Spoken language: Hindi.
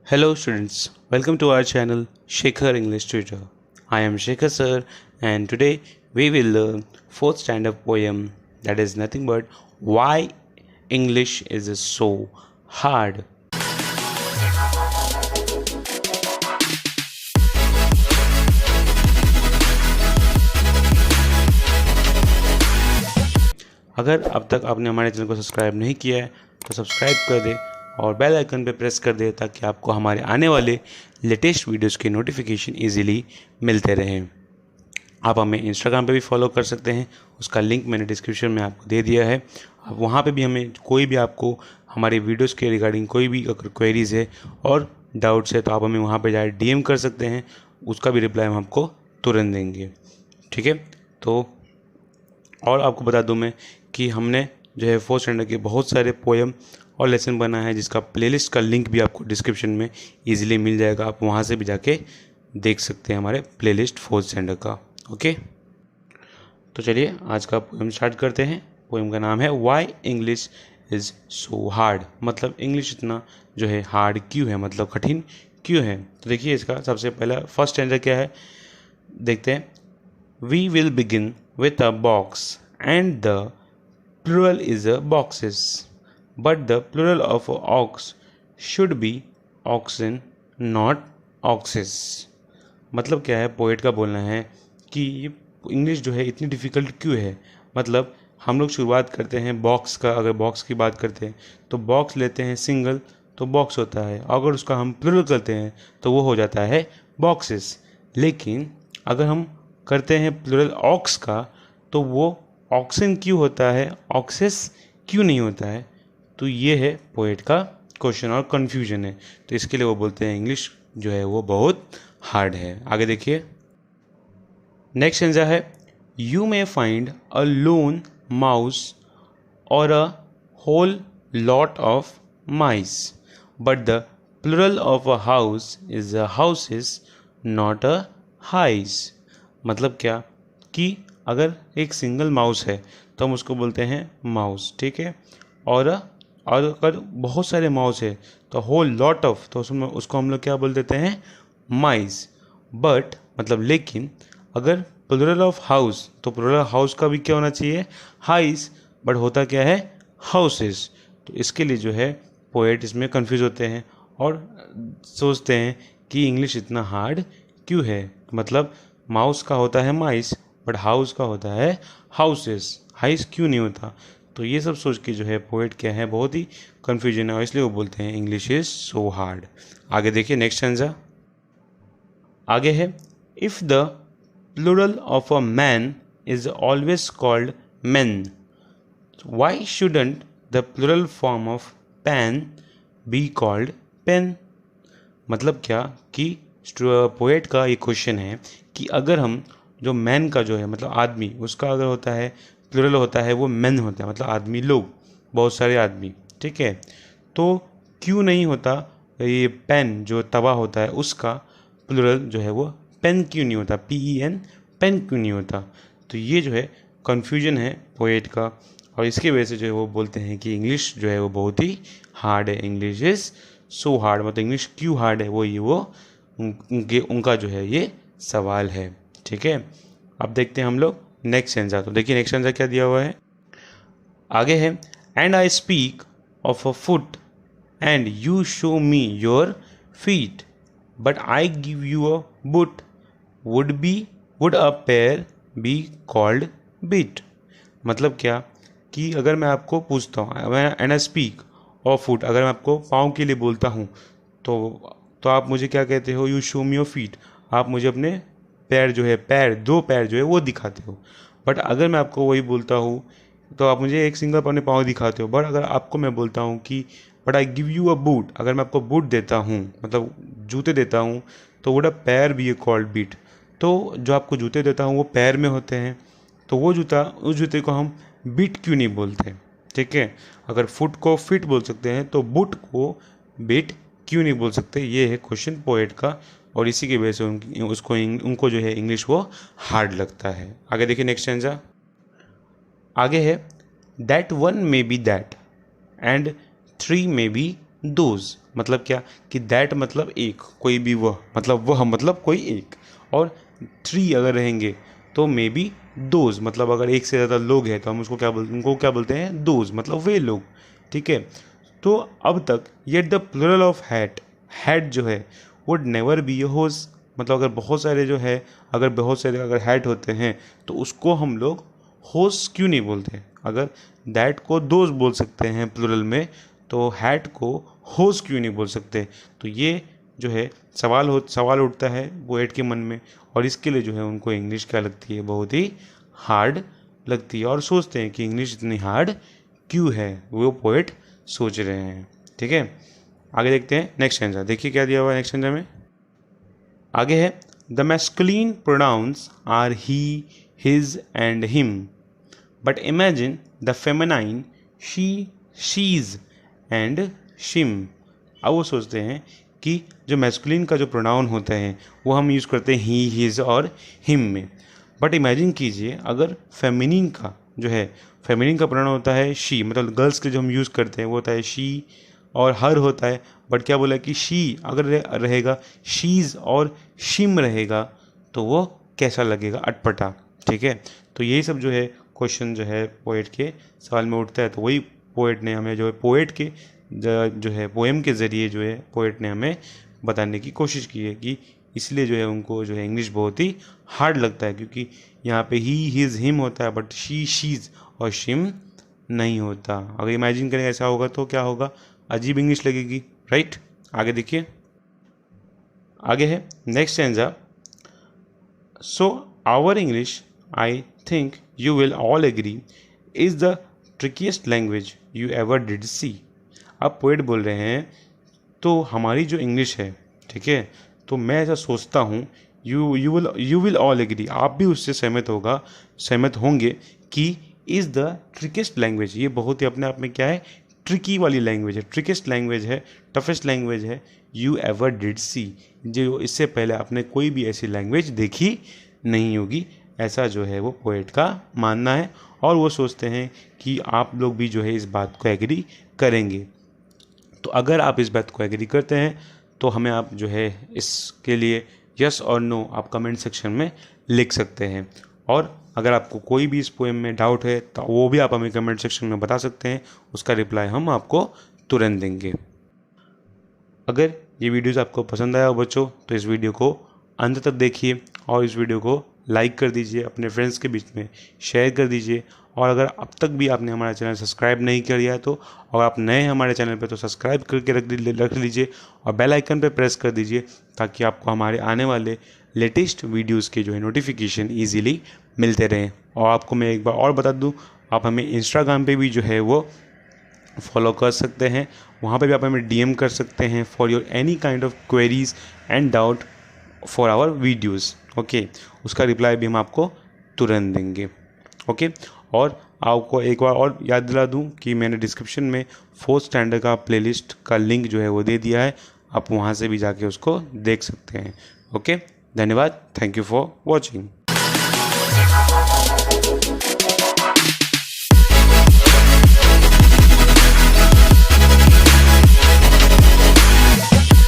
Hello students, welcome to our channel Shekhar English Tutor. I am Shekhar sir and today we will learn 4th standard poem that is nothing but Why English is so hard. अगर अब तक आपने हमारे चैनल को सब्सक्राइब नहीं किया है तो सब्सक्राइब कर दे और बेल आइकन पर प्रेस कर दे ताकि आपको हमारे आने वाले लेटेस्ट वीडियोस के नोटिफिकेशन इजीली मिलते रहें। आप हमें इंस्टाग्राम पे भी फॉलो कर सकते हैं, उसका लिंक मैंने डिस्क्रिप्शन में आपको दे दिया है। आप वहाँ पे भी हमें कोई भी आपको हमारे वीडियोस के रिगार्डिंग कोई भी अगर क्वेरीज़ है और डाउट्स है तो आप हमें वहाँ पे जाकर डीएम कर सकते हैं, उसका भी रिप्लाई हम आपको तुरंत देंगे। ठीक है, तो और आपको बता दूं मैं कि हमने जो है 4th स्टैंडर्ड के बहुत सारे पोएम और लेसन बना है जिसका प्लेलिस्ट का लिंक भी आपको डिस्क्रिप्शन में इजीली मिल जाएगा। आप वहाँ से भी जाके देख सकते हैं हमारे प्लेलिस्ट 4th स्टैंडर्ड का। ओके, तो चलिए आज का पोएम स्टार्ट करते हैं। पोएम का नाम है why English is so hard, मतलब इंग्लिश इतना जो है हार्ड क्यों है, मतलब कठिन क्यों है। तो देखिए इसका सबसे पहला फर्स्ट स्टैंडर्ड क्या है देखते हैं। We will begin with a box and the plural is a boxes, but the plural of a ox should be oxen not oxes। मतलब क्या है, पोएट का बोलना है कि ये इंग्लिश जो है इतनी डिफ़िकल्ट क्यों है। मतलब हम लोग शुरुआत करते हैं बॉक्स का, अगर बॉक्स की बात करते हैं तो बॉक्स लेते हैं सिंगल तो बॉक्स होता है, अगर उसका हम प्लुरल करते हैं तो वो हो जाता है बॉक्सेस। लेकिन अगर हम करते हैं प्लुरल ऑक्स का तो वो ऑक्सन क्यों होता है, ऑक्सेस क्यों नहीं होता है। तो ये है पोएट का क्वेश्चन और कन्फ्यूजन है, तो इसके लिए वो बोलते हैं इंग्लिश जो है वो बहुत हार्ड है। आगे देखिए नेक्स्ट सेंजा है you may find a lone mouse और a whole lot of mice, but the plural of a house is a houses not a hice. मतलब क्या कि अगर एक सिंगल माउस है तो हम उसको बोलते हैं माउस, ठीक है। और अगर बहुत सारे माउस है तो होल लॉट ऑफ, तो उसमें उसको हम लोग क्या बोल देते हैं माइस। बट मतलब लेकिन अगर प्लुरल ऑफ हाउस तो प्लुरल हाउस का भी क्या होना चाहिए हाइस, बट होता क्या है हाउसेस। तो इसके लिए जो है पोएट इसमें कंफ्यूज होते हैं और सोचते हैं कि इंग्लिश इतना हार्ड क्यों है। मतलब माउस का होता है माइस बट हाउस का होता है हाउसेस, हाइस क्यों नहीं होता। तो ये सब सोच के जो है पोएट क्या है बहुत ही कन्फ्यूजन है और इसलिए वो बोलते हैं इंग्लिश इज सो हार्ड। आगे देखिए नेक्स्ट स्टैंजा आगे है if the plural of a man is always called men, why shouldn't the plural form of pen be called pen. मतलब क्या कि पोएट का ये क्वेश्चन है कि अगर हम जो मैन का जो है मतलब आदमी, उसका अगर होता है प्लुरल होता है वो मैन होता है, मतलब आदमी लोग, बहुत सारे आदमी, ठीक है। तो क्यों नहीं होता ये पेन जो तवा होता है उसका प्लुरल जो है वो पेन क्यों नहीं होता, PEN पेन क्यों नहीं होता। तो ये जो है कन्फ्यूजन है पोएट का और इसकी वजह से जो है वो बोलते हैं कि इंग्लिश जो है वो बहुत ही हार्ड है, इंग्लिश इज़ सो हार्ड। मतलब इंग्लिश क्यों हार्ड है वो उनका जो है ये सवाल है, ठीक है। अब देखते हैं हम लोग नेक्स्ट सेंजा। तो देखिए नेक्स्ट सेंजा क्या दिया हुआ है आगे है and I speak of a foot and you show me your feet, but I give you a boot, would a pair be called bit. मतलब क्या कि अगर मैं आपको पूछता हूँ and I speak of foot, अगर मैं आपको पाँव के लिए बोलता हूँ तो आप मुझे क्या कहते हो you show me your feet, आप मुझे अपने पैर जो है दो पैर जो है वो दिखाते हो। बट अगर मैं आपको वही बोलता हूँ तो आप मुझे एक सिंगल अपने पाँव दिखाते हो। बट अगर आपको मैं बोलता हूँ कि but I give you a boot, अगर मैं आपको बूट देता हूँ मतलब जूते देता हूँ तो वुड अ पैर बी ए कॉल्ड बीट। तो जो आपको जूते देता हूँ वो पैर में होते हैं तो वो उस जूते को हम बीट क्यों नहीं बोलते, ठीक है। अगर फुट को फिट बोल सकते हैं तो बूट को बीट क्यों नहीं बोल सकते। ये है क्वेश्चन पोएट का और इसी की वजह से उनको जो है इंग्लिश वो हार्ड लगता है। आगे देखिए नेक्स्ट स्टैंजा आगे है that one may be that and three may be those, मतलब क्या कि दैट मतलब एक, कोई भी वह मतलब कोई एक, और थ्री अगर रहेंगे तो मे बी दोज, मतलब अगर एक से ज़्यादा लोग हैं तो हम उनको क्या बोलते हैं, दोज मतलब वे लोग। ठीक है, तो अब तक yet the plural of hat, hat जो है would never be a hose, मतलब अगर बहुत सारे जो है, अगर हैट होते हैं तो उसको हम लोग होस क्यों नहीं बोलते। अगर दैट को दोज बोल सकते हैं प्लूरल में, तो हैट को होस क्यों नहीं बोल सकते। तो ये जो है सवाल उठता है पोएट के मन में, और इसके लिए जो है उनको इंग्लिश क्या लगती है, बहुत ही हार्ड लगती है, और सोचते हैं कि इंग्लिश इतनी हार्ड क्यों है, वो पोएट सोच रहे हैं। ठीक है, आगे देखते हैं नेक्स्ट स्टैंजा। देखिए क्या दिया हुआ है नेक्स्ट स्टैंजा में। आगे है the masculine pronouns are he, his and him, but imagine the feminine she, shis and shim. अब वो सोचते हैं कि जो मैस्कुलिन का जो प्रोनाउन होता है वो हम यूज़ करते हैं ही, हिज और हिम में, बट इमेजिन कीजिए अगर फेमिनिन का प्रोनाउन होता है शी, मतलब गर्ल्स के जो हम यूज़ करते हैं वो होता है शी और हर होता है, बट क्या बोला कि शी अगर रहेगा, शीज और शिम रहेगा, तो वो कैसा लगेगा, अटपटा। ठीक है, तो यही सब जो है क्वेश्चन जो है पोएट के सवाल में उठता है, तो वही पोएट ने हमें जो है पोएट के जो है पोएम के ज़रिए जो है पोएट ने हमें बताने की कोशिश की है कि इसलिए जो है उनको जो है इंग्लिश बहुत ही हार्ड लगता है, क्योंकि यहाँ पे ही, हिज, हिम होता है, बट शी, शीज और शिम नहीं होता। अगर इमेजिन करें ऐसा होगा तो क्या होगा, अजीब इंग्लिश लगेगी, राइट। आगे देखिए, आगे है next stanza. So our English, I think you will all agree, is the trickiest language you ever did see. अब पोएट बोल रहे हैं तो हमारी जो इंग्लिश है, ठीक है, तो मैं ऐसा सोचता हूँ, यू विल ऑल एग्री, आप भी उससे सहमत होंगे कि इज़ द ट्रिकेस्ट लैंग्वेज, ये बहुत ही अपने आप में क्या है, ट्रिकी वाली लैंग्वेज है, ट्रिकेस्ट लैंग्वेज है, टफेस्ट लैंग्वेज है, यू एवर डिड सी, जो इससे पहले आपने कोई भी ऐसी लैंग्वेज देखी नहीं होगी। ऐसा जो है वो पोएट का मानना है, और वो सोचते हैं कि आप लोग भी जो है इस बात को एग्री करेंगे। तो अगर आप इस बात को एग्री करते हैं तो हमें आप जो है इसके लिए यस और नो आप कमेंट सेक्शन में लिख सकते हैं, और अगर आपको कोई भी इस पोएम में डाउट है तो वो भी आप हमें कमेंट सेक्शन में बता सकते हैं, उसका रिप्लाई हम आपको तुरंत देंगे। अगर ये वीडियोज़ आपको पसंद आया हो बच्चों, तो इस वीडियो को अंत तक देखिए, और इस वीडियो को लाइक कर दीजिए, अपने फ्रेंड्स के बीच में शेयर कर दीजिए, और अगर अब तक भी आपने हमारा चैनल सब्सक्राइब नहीं किया है तो, और आप नए हैं हमारे चैनल पे, तो सब्सक्राइब करके रख लीजिए और बेल आइकन पे प्रेस कर दीजिए, ताकि आपको हमारे आने वाले लेटेस्ट वीडियोज़ के जो है नोटिफिकेशन ईजिली मिलते रहें। और आपको मैं एक बार और बता दूँ, आप हमें इंस्टाग्राम पे भी जो है वो फॉलो कर सकते हैं, वहाँ पे भी आप हमें डीएम कर सकते हैं for your any kind of queries and doubt for our videos. Okay, उसका रिप्लाई भी हम आपको तुरंत देंगे। ओके, और आपको एक बार और याद दिला दूं कि मैंने डिस्क्रिप्शन में 4th स्टैंडर्ड का प्लेलिस्ट का लिंक जो है वो दे दिया है, आप वहाँ से भी जाके उसको देख सकते हैं। ओके, धन्यवाद, थैंक यू फॉर वॉचिंग।